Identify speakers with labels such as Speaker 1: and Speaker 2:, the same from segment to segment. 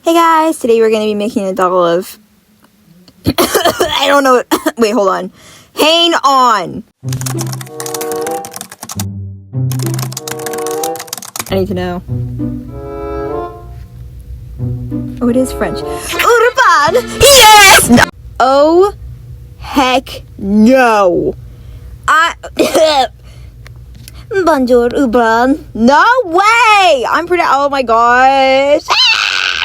Speaker 1: Hey guys, today we're going to be making a doll of... I don't know... Wait, hold on. Hang on! I need to know. Oh, it is French. Urbain! Yes! No. Oh, heck no! Bonjour, Urbain. No way! Oh my gosh!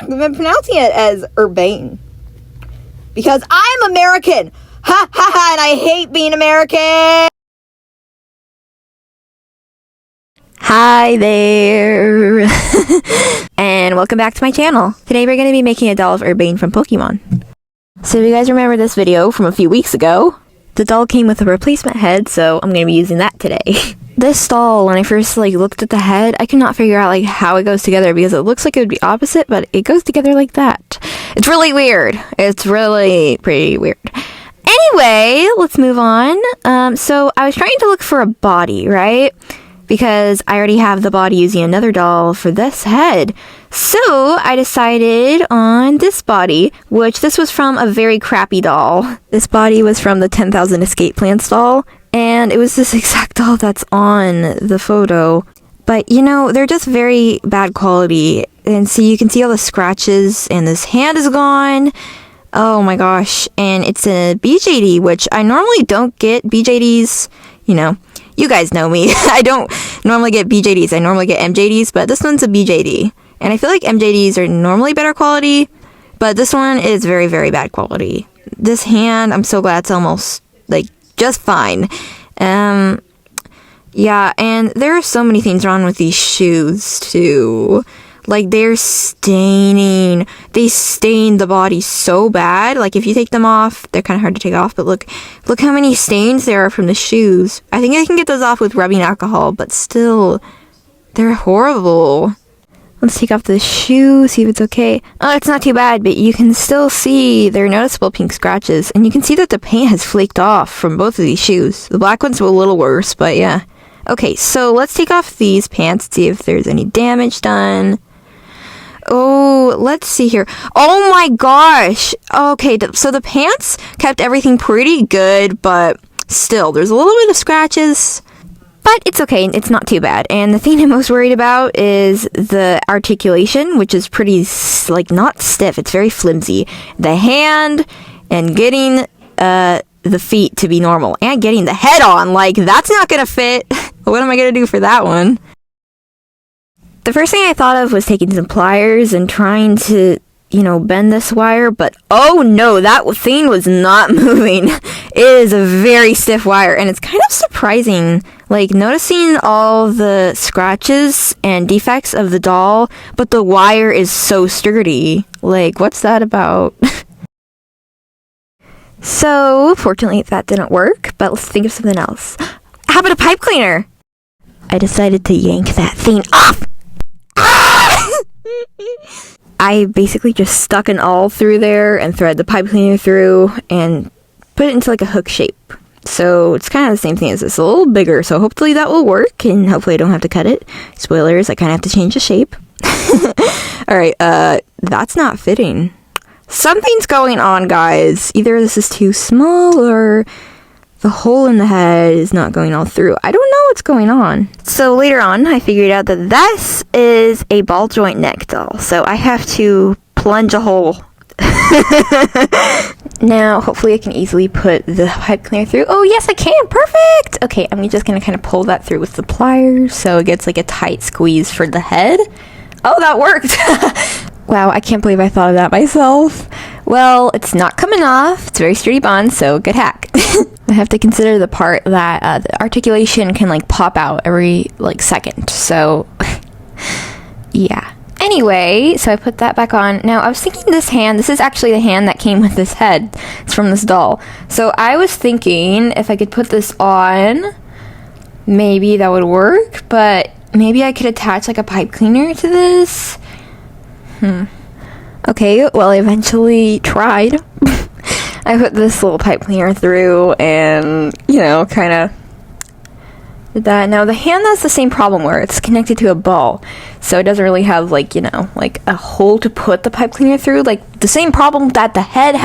Speaker 1: I've been pronouncing it as Urbain. Because I'm American! Ha ha ha! And I hate being American! Hi there! And welcome back to my channel. Today we're going to be making a doll of Urbain from Pokemon. So if you guys remember this video from a few weeks ago, the doll came with a replacement head, so I'm going to be using that today. This doll, when I first looked at the head, I could not figure out how it goes together because it looks like it would be opposite, but it goes together like that. It's really weird. It's really pretty weird. Anyway, let's move on. So I was trying to look for a body, right? Because I already have the body using another doll for this head. So I decided on this body, which this was from a very crappy doll. This body was from the 10,000 Escape Plans doll. And it was this exact doll that's on the photo. But, they're just very bad quality. And so you can see all the scratches, and this hand is gone. Oh my gosh. And it's a BJD, which I normally don't get BJDs. You guys know me. I don't normally get BJDs. I normally get MJDs, but this one's a BJD. And I feel like MJDs are normally better quality, but this one is very, very bad quality. This hand, I'm so glad it's almost, just fine. Yeah, and there are so many things wrong with these shoes too. They're staining. They stain the body so bad. If you take them off, they're kind of hard to take off, but look how many stains there are from the shoes. I think I can get those off with rubbing alcohol, but still, they're horrible. Let's take off the shoe, see if it's okay. Oh, it's not too bad, but you can still see there are noticeable pink scratches. And you can see that the paint has flaked off from both of these shoes. The black one's a little worse, but yeah. Okay, so let's take off these pants, see if there's any damage done. Oh, let's see here. Oh my gosh! Okay, so the pants kept everything pretty good, but still, there's a little bit of scratches. But it's okay, it's not too bad. And the thing I'm most worried about is the articulation, which is pretty, not stiff. It's very flimsy. The hand, and getting the feet to be normal. And getting the head on, that's not gonna fit. What am I gonna do for that one? The first thing I thought of was taking some pliers and trying to, bend this wire, but oh no, that thing was not moving. It is a very stiff wire, and it's kind of surprising, noticing all the scratches and defects of the doll, but the wire is so sturdy. What's that about? So, fortunately that didn't work, but let's think of something else. How about a pipe cleaner? I decided to yank that thing off! I basically just stuck an awl through there and thread the pipe cleaner through and put it into a hook shape. So it's kind of the same thing as this, a little bigger, so hopefully that will work and hopefully I don't have to cut it. Spoilers, I kind of have to change the shape. Alright, that's not fitting. Something's going on, guys. Either this is too small or the hole in the head is not going all through. I don't know what's going on. So later on, I figured out that this is a ball joint neck doll. So I have to plunge a hole. Now, hopefully I can easily put the pipe cleaner through. Oh, yes, I can. Perfect. Okay, I'm just going to kind of pull that through with the pliers so it gets a tight squeeze for the head. Oh, that worked. Wow, I can't believe I thought of that myself. Well, it's not coming off. It's a very sturdy bond, so good hack. I have to consider the part that the articulation can pop out every second. So, yeah. Anyway, so I put that back on. Now, I was thinking this is actually the hand that came with this head. It's from this doll. So I was thinking if I could put this on, maybe that would work, but maybe I could attach a pipe cleaner to this. Okay, well, I eventually tried. I put this little pipe cleaner through and, kind of Did that. Now the hand has the same problem where it's connected to a ball, so it doesn't really have like, you know, like a hole to put the pipe cleaner through, like the same problem that the head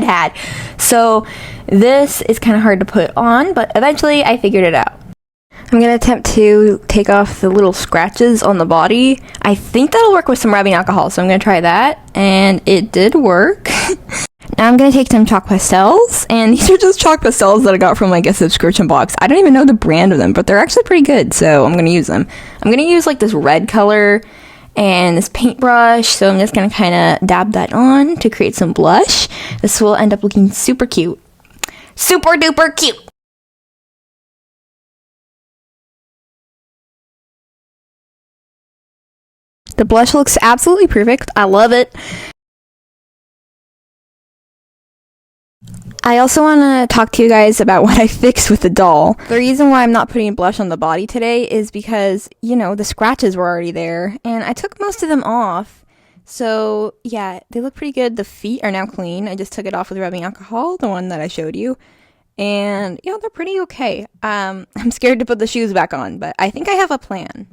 Speaker 1: had. So this is kind of hard to put on, but eventually I figured it out. I'm going to attempt to take off the little scratches on the body. I think that'll work with some rubbing alcohol, so I'm going to try that, and it did work. Now I'm going to take some chalk pastels, and these are just chalk pastels that I got from like a subscription box. I don't even know the brand of them, but they're actually pretty good, so I'm going to use them. I'm going to use like this red color and this paintbrush, so I'm just going to kind of dab that on to create some blush. This will end up looking super cute. Super duper cute! The blush looks absolutely perfect. I love it. I also want to talk to you guys about what I fixed with the doll. The reason why I'm not putting blush on the body today is because, you know, the scratches were already there, and I took most of them off. So, yeah, they look pretty good. The feet are now clean. I just took it off with rubbing alcohol, the one that I showed you. And, yeah, they're pretty okay. I'm scared to put the shoes back on, but I think I have a plan.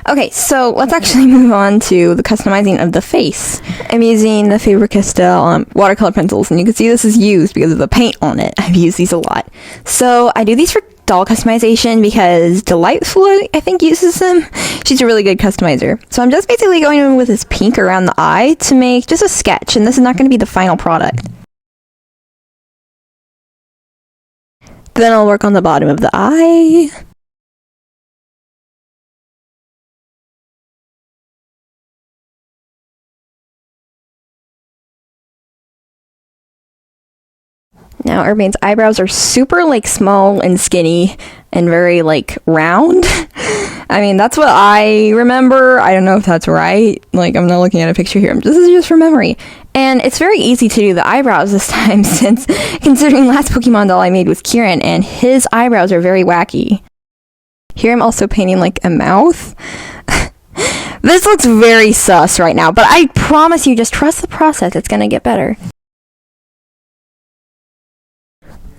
Speaker 1: Okay, so let's actually move on to the customizing of the face. I'm using the Faber-Castell watercolor pencils, and you can see this is used because of the paint on it. I've used these a lot. So I do these for doll customization because Delightful, I think, uses them. She's a really good customizer. So I'm just basically going in with this pink around the eye to make just a sketch, and this is not going to be the final product. Then I'll work on the bottom of the eye. Now, Urbain's eyebrows are super, like, small and skinny and very, like, round. I mean, that's what I remember. I don't know if that's right. Like, I'm not looking at a picture here. This is just from memory. And it's very easy to do the eyebrows this time since, considering last Pokemon doll I made was Kieran, and his eyebrows are very wacky. Here I'm also painting, like, a mouth. This looks very sus right now, but I promise you, just trust the process. It's gonna get better.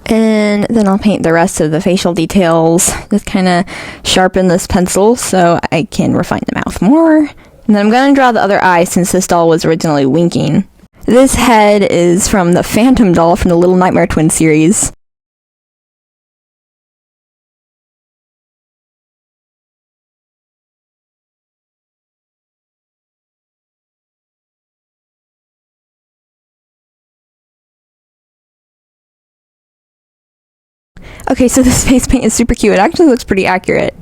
Speaker 1: And then I'll paint the rest of the facial details. Just kind of sharpen this pencil so I can refine the mouth more. And then I'm going to draw the other eye since this doll was originally winking. This head is from the Phantom doll from the Little Nightmare Twins series. Okay, so this face paint is super cute. It actually looks pretty accurate.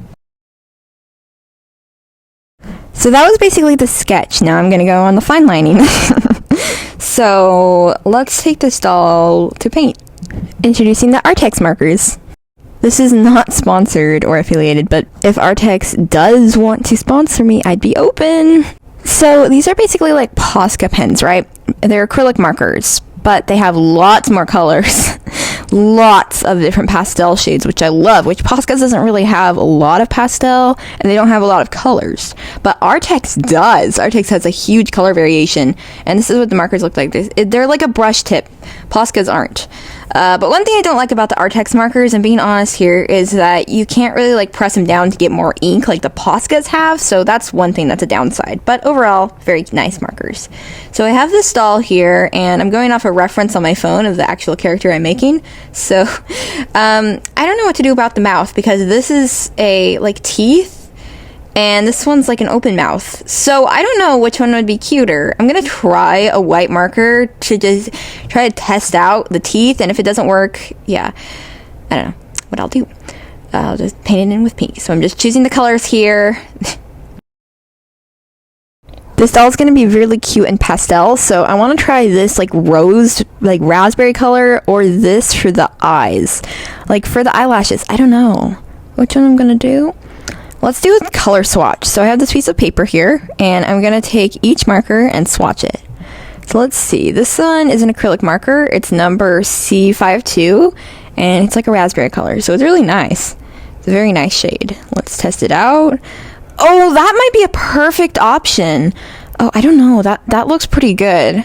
Speaker 1: So that was basically the sketch. Now I'm gonna go on the fine lining. So let's take this doll to paint. Introducing the Artex markers. This is not sponsored or affiliated, but if Artex does want to sponsor me, I'd be open. So these are basically like Posca pens, right? They're acrylic markers, but they have lots more colors. Lots of different pastel shades, which I love, which Posca doesn't really have a lot of pastel, and they don't have a lot of colors. But Artex does. Artex has a huge color variation, and this is what the markers look like. They're like a brush tip. Posca's aren't. But one thing I don't like about the Artex markers, and being honest here, is that you can't really like press them down to get more ink like the Poscas have, so that's one thing that's a downside. But overall, very nice markers. So I have this doll here, and I'm going off a reference on my phone of the actual character I'm making. So I don't know what to do about the mouth, because this is a like teeth, and this one's like an open mouth. So I don't know which one would be cuter. I'm gonna try a white marker to just try to test out the teeth, and if it doesn't work, yeah, I don't know what I'll do. I'll just paint it in with pink. So I'm just choosing the colors here. This doll is going to be really cute and pastel, so I want to try this like rose, like raspberry color, or this for the eyes. Like for the eyelashes, I don't know which one I'm going to do. Let's do a color swatch. So I have this piece of paper here, and I'm going to take each marker and swatch it. So let's see. This one is an acrylic marker. It's number C52, and it's like a raspberry color, so it's really nice. It's a very nice shade. Let's test it out. Oh, that might be a perfect option. Oh, I don't know. That looks pretty good.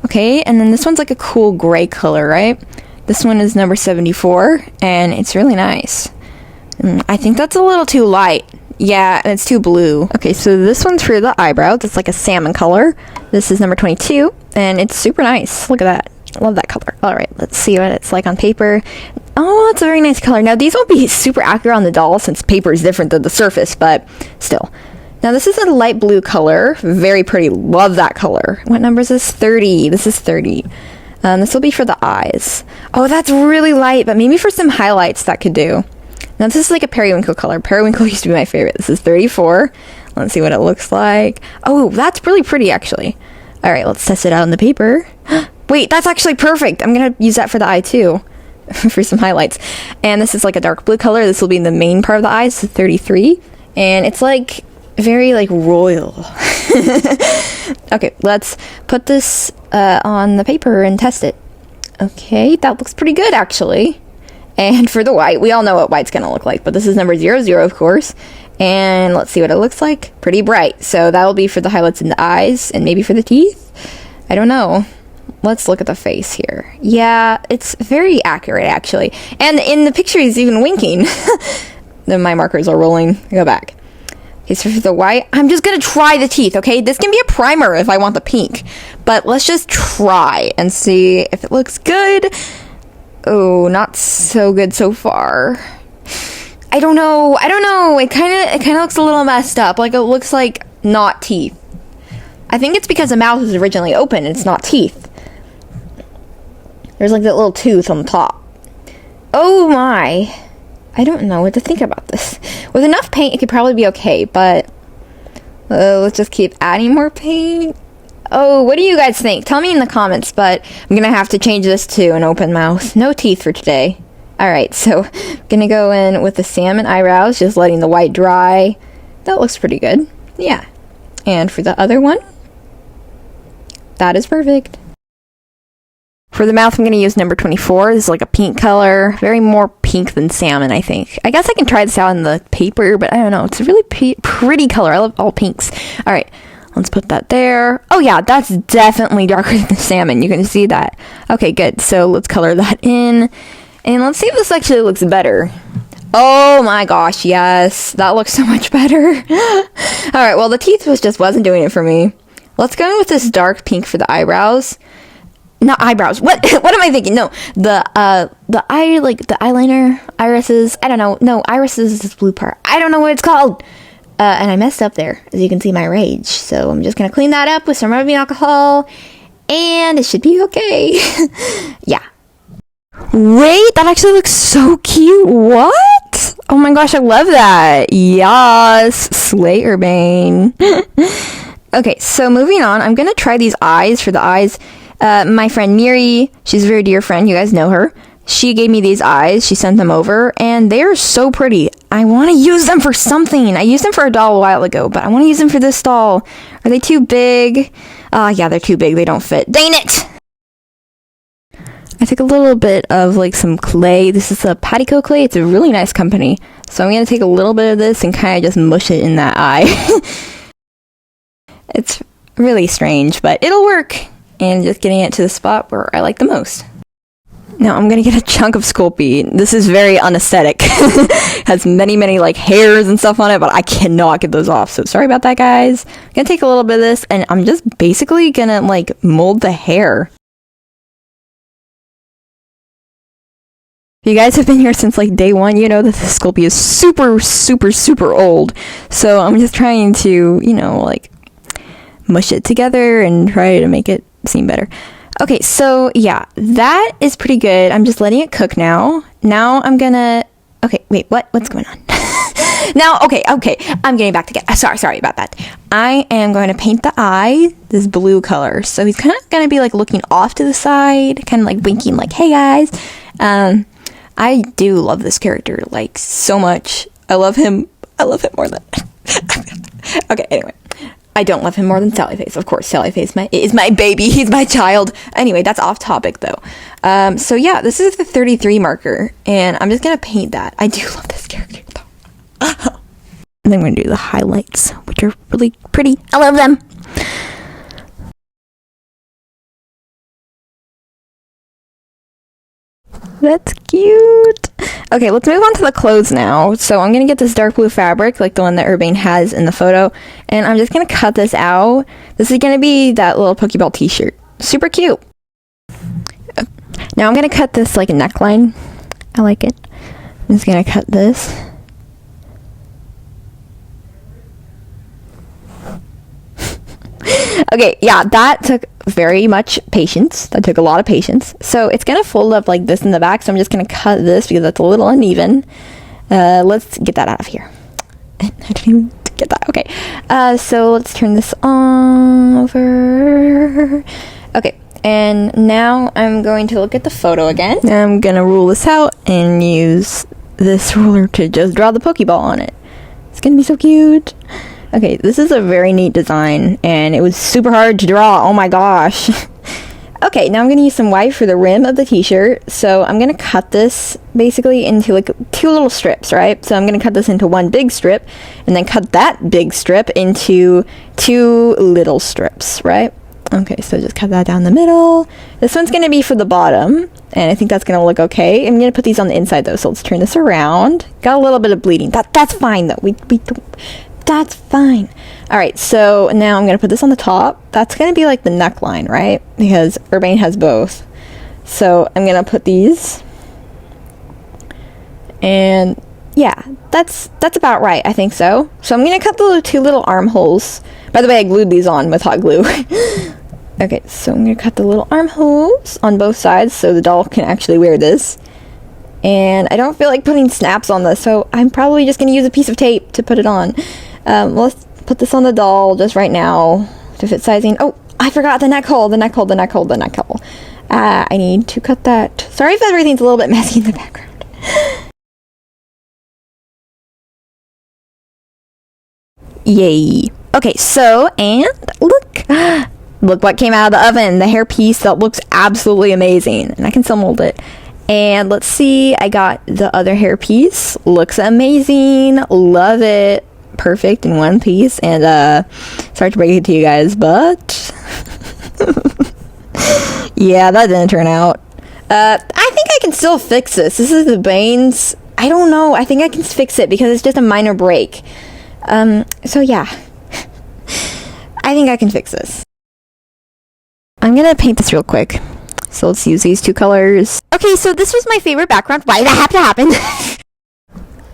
Speaker 1: Okay, and then this one's like a cool gray color, right? This one is number 74, and it's really nice. I think that's a little too light. Yeah, and it's too blue. Okay, so this one's for the eyebrows. It's like a salmon color. This is number 22, and it's super nice. Look at that. Love that color. All right, let's see what it's like on paper. Oh, it's a very nice color. Now, these won't be super accurate on the doll since paper is different than the surface, but still. Now, this is a light blue color. Very pretty. Love that color. What number is this? 30. This is 30. This will be for the eyes. Oh, that's really light, but maybe for some highlights that could do. Now, this is like a periwinkle color. Periwinkle used to be my favorite. This is 34. Let's see what it looks like. Oh, that's really pretty, actually. All right, let's test it out on the paper. Wait, that's actually perfect. I'm going to use that for the eye, too, for some highlights. And this is like a dark blue color. This will be in the main part of the eyes, so 33. And it's like very like royal. Okay, let's put this on the paper and test it. Okay, that looks pretty good, actually. And for the white, we all know what white's gonna look like, but this is number 00, of course. And let's see what it looks like. Pretty bright. So that will be for the highlights in the eyes and maybe for the teeth. I don't know. Let's look at the face here. Yeah, it's very accurate, actually. And in the picture, he's even winking. Then my markers are rolling. Go back. Okay, so for the white, I'm just gonna try the teeth, okay? This can be a primer if I want the pink. But let's just try and see if it looks good. Oh, not so good so far. I don't know. It kind of looks a little messed up. Like, it looks like not teeth. I think it's because the mouth was originally open and it's not teeth. There's like that little tooth on the top. Oh my. I don't know what to think about this. With enough paint, it could probably be okay, but let's just keep adding more paint. Oh, what do you guys think? Tell me in the comments, but I'm gonna have to change this to an open mouth. No teeth for today. Alright, so I'm gonna go in with the salmon eyebrows, just letting the white dry. That looks pretty good. Yeah. And for the other one, that is perfect. For the mouth, I'm going to use number 24. This is like a pink color. Very more pink than salmon, I think. I guess I can try this out in the paper, but I don't know. It's a really pretty color. I love all pinks. All right, let's put that there. Oh, yeah, that's definitely darker than salmon. You can see that. Okay, good. So let's color that in. And let's see if this actually looks better. Oh my gosh, yes. That looks so much better. All right, well, the teeth wasn't doing it for me. Let's go in with this dark pink for the eyebrows. Not eyebrows. What am I thinking? No, the eye, like the eyeliner, irises. I don't know. No, irises is this blue part. I don't know what it's called. And I messed up there, as you can see my rage. So I'm just gonna clean that up with some rubbing alcohol, and it should be okay. Yeah. Wait, that actually looks so cute. What? Oh my gosh, I love that. Yes, slay Urbain. Okay, so moving on, I'm gonna try these eyes for the eyes. My friend Miri, she's a very dear friend, you guys know her. She gave me these eyes, she sent them over, and they're so pretty. I want to use them for something. I used them for a doll a while ago, but I want to use them for this doll. Are they too big? Yeah, they're too big, they don't fit. Dang it! I took a little bit of like some clay. This is a Patico clay, it's a really nice company. So I'm going to take a little bit of this and kind of just mush it in that eye. It's really strange, but it'll work. And just getting it to the spot where I like the most. Now I'm gonna get a chunk of Sculpey. This is very unaesthetic. Has many like hairs and stuff on it, but I cannot get those off. So sorry about that, guys. I'm gonna take a little bit of this, and I'm just basically gonna like mold the hair. If you guys have been here since like day one, you know that the Sculpey is super old. So I'm just trying to, you know, like mush it together and try to make it seem better. Okay, so yeah, that is pretty good. I'm just letting it cook now. Now I'm gonna... Okay, wait, what's going on? Now, okay, I'm getting back together. Sorry about that. I am going to paint the eye this blue color. So he's kind of gonna be like looking off to the side, kind of like winking like, hey guys. I do love this character like so much. I love him more than... Okay, anyway. I don't love him more than Sallyface. Of course, Sallyface is my baby. He's my child. Anyway, that's off topic, though. So yeah, this is the 33 marker, and I'm just going to paint that. I do love this character, though. And then I'm going to do the highlights, which are really pretty. I love them. That's cute. Okay, let's move on to the clothes now. So I'm gonna get this dark blue fabric, like the one that Urbain has in the photo, and I'm just gonna cut this out. This is gonna be that little Pokeball t-shirt. Super cute. Now I'm gonna cut this like a neckline. I like it. I'm just gonna cut this. Okay, yeah, that took very much patience. That took a lot of patience. So it's gonna fold up like this in the back, so I'm just gonna cut this because that's a little uneven. Let's get that out of here. I didn't even get that. Okay, so let's turn this on over. Okay, and now I'm going to look at the photo again. I'm gonna rule this out and use this ruler to just draw the Pokeball on it. It's gonna be so cute. Okay, this is a very neat design, and it was super hard to draw. Oh my gosh. Okay, now I'm going to use some white for the rim of the t-shirt. So I'm going to cut this basically into like 2 little strips, right? So I'm going to cut this into 1 big strip, and then cut that big strip into 2 little strips, right? Okay, so just cut that down the middle. This one's going to be for the bottom, and I think that's going to look okay. I'm going to put these on the inside though, so let's turn this around. Got a little bit of bleeding. That's fine though. That's fine. Alright, so now I'm going to put this on the top. That's going to be like the neckline, right? Because Urbain has both. So I'm going to put these. And yeah, that's about right. I think so. So I'm going to cut the 2 little armholes. By the way, I glued these on with hot glue. Okay, so I'm going to cut the little armholes on both sides so the doll can actually wear this. And I don't feel like putting snaps on this, so I'm probably just going to use a piece of tape to put it on. Let's put this on the doll just right now to fit sizing. Oh, I forgot the neck hole. I need to cut that. Sorry if everything's a little bit messy in the background. Yay. Okay, so, and look. Look what came out of the oven. The hair piece that looks absolutely amazing. And I can still mold it. And let's see, I got the other hair piece. Looks amazing. Love it. Perfect in one piece. And sorry to break it to you guys, but yeah, that didn't turn out. I think I can still fix this. This is the Bane's. I don't know. I think I can fix it because it's just a minor break. So yeah. I think I can fix this. I'm gonna paint this real quick. So let's use these 2 colors. Okay, so this was my favorite background. Why did that have to happen?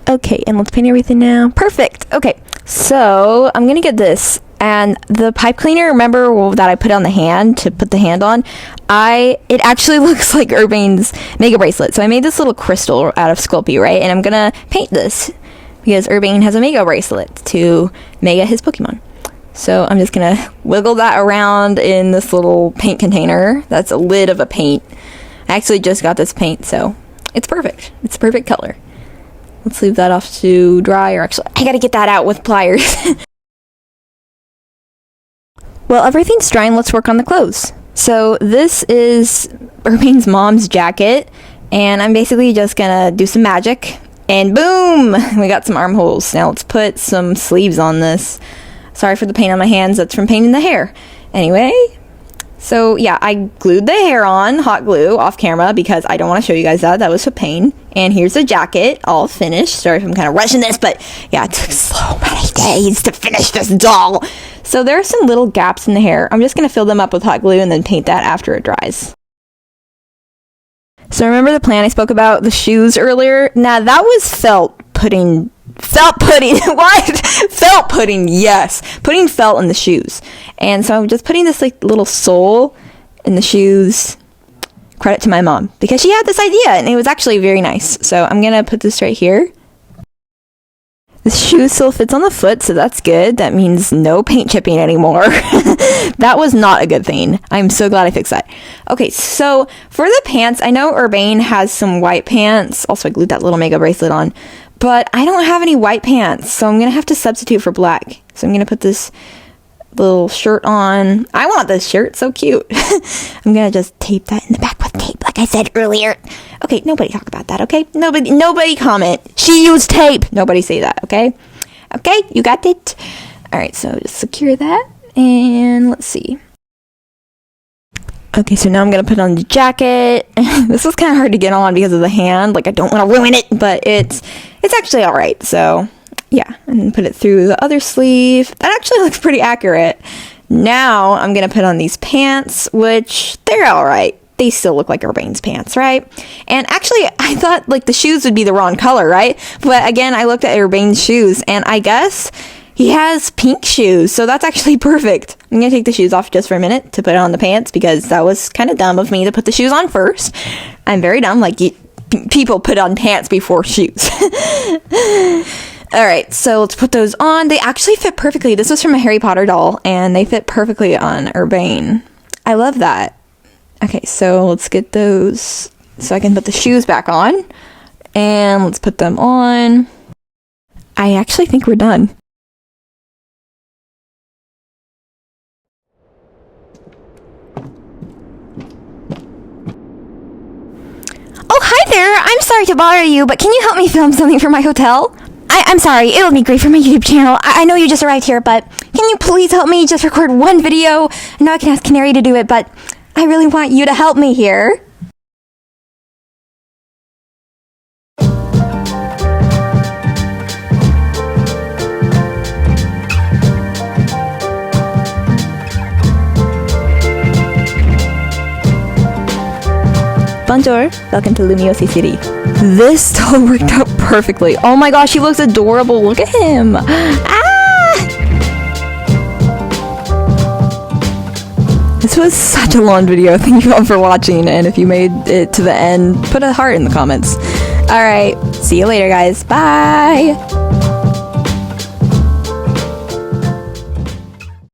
Speaker 1: Okay, and let's paint everything now. Perfect. Okay, so I'm gonna get this. And the pipe cleaner, remember that I put on the hand to put the hand on? It actually looks like Urbain's Mega Bracelet. So I made this little crystal out of Sculpey, right? And I'm gonna paint this because Urbain has a Mega Bracelet to Mega his Pokemon. So I'm just gonna wiggle that around in this little paint container. That's a lid of a paint. I actually just got this paint, so it's perfect. It's a perfect color. Let's leave that off to dry, or actually, I gotta get that out with pliers. Well, everything's drying, let's work on the clothes. So this is Urbain's mom's jacket, and I'm basically just gonna do some magic, and boom! We got some armholes. Now let's put some sleeves on this. Sorry for the paint on my hands, that's from painting the hair. Anyway, so yeah, I glued the hair on, hot glue, off camera, because I don't want to show you guys that was a pain. And here's the jacket, all finished. Sorry if I'm kind of rushing this, but yeah, it took so many days to finish this doll. So there are some little gaps in the hair. I'm just going to fill them up with hot glue and then paint that after it dries. So remember the plan I spoke about, the shoes earlier? Now that was felt pudding, what? Felt pudding, yes. Putting felt in the shoes. And so I'm just putting this like little sole in the shoes. Credit to my mom, because she had this idea and it was actually very nice. So I'm gonna put this right here. The shoe still fits on the foot, so that's good. That means no paint chipping anymore. That was not a good thing. I'm so glad I fixed that. Okay, so for the pants, I know Urbain has some white pants. Also, I glued that little Mega Bracelet on. But I don't have any white pants, so I'm going to have to substitute for black. So I'm going to put this little shirt on. I want this shirt, so cute. I'm going to just tape that in the back with tape, like I said earlier. Okay, nobody talk about that, okay? Nobody comment. She used tape. Nobody say that, okay? Okay, you got it? All right, so just secure that, and let's see. Okay, so now I'm gonna put on the jacket. This was kind of hard to get on because of the hand. Like, I don't want to ruin it, but it's actually all right. So yeah, and then put it through the other sleeve. That actually looks pretty accurate. Now I'm gonna put on these pants, which they're all right. They still look like Urbain's pants, right? And actually, I thought like the shoes would be the wrong color, right? But again, I looked at Urbain's shoes, and I guess he has pink shoes, so that's actually perfect. I'm gonna take the shoes off just for a minute to put on the pants, because that was kind of dumb of me to put the shoes on first. I'm very dumb, like people put on pants before shoes. Alright, so let's put those on. They actually fit perfectly. This was from a Harry Potter doll, and they fit perfectly on Urbain. I love that. Okay, so let's get those so I can put the shoes back on. And let's put them on. I actually think we're done.
Speaker 2: Oh, hi there! I'm sorry to bother you, but can you help me film something for my hotel? I'm sorry, it would be great for my YouTube channel. I know you just arrived here, but can you please help me just record one video? I know I can ask Canary to do it, but I really want you to help me here.
Speaker 1: Bonjour, welcome to Lumiosi City. This doll worked out perfectly. Oh my gosh, he looks adorable. Look at him. This was such a long video. Thank you all for watching, and if you made it to the end, put a heart in the comments. Alright, see you later guys. Bye!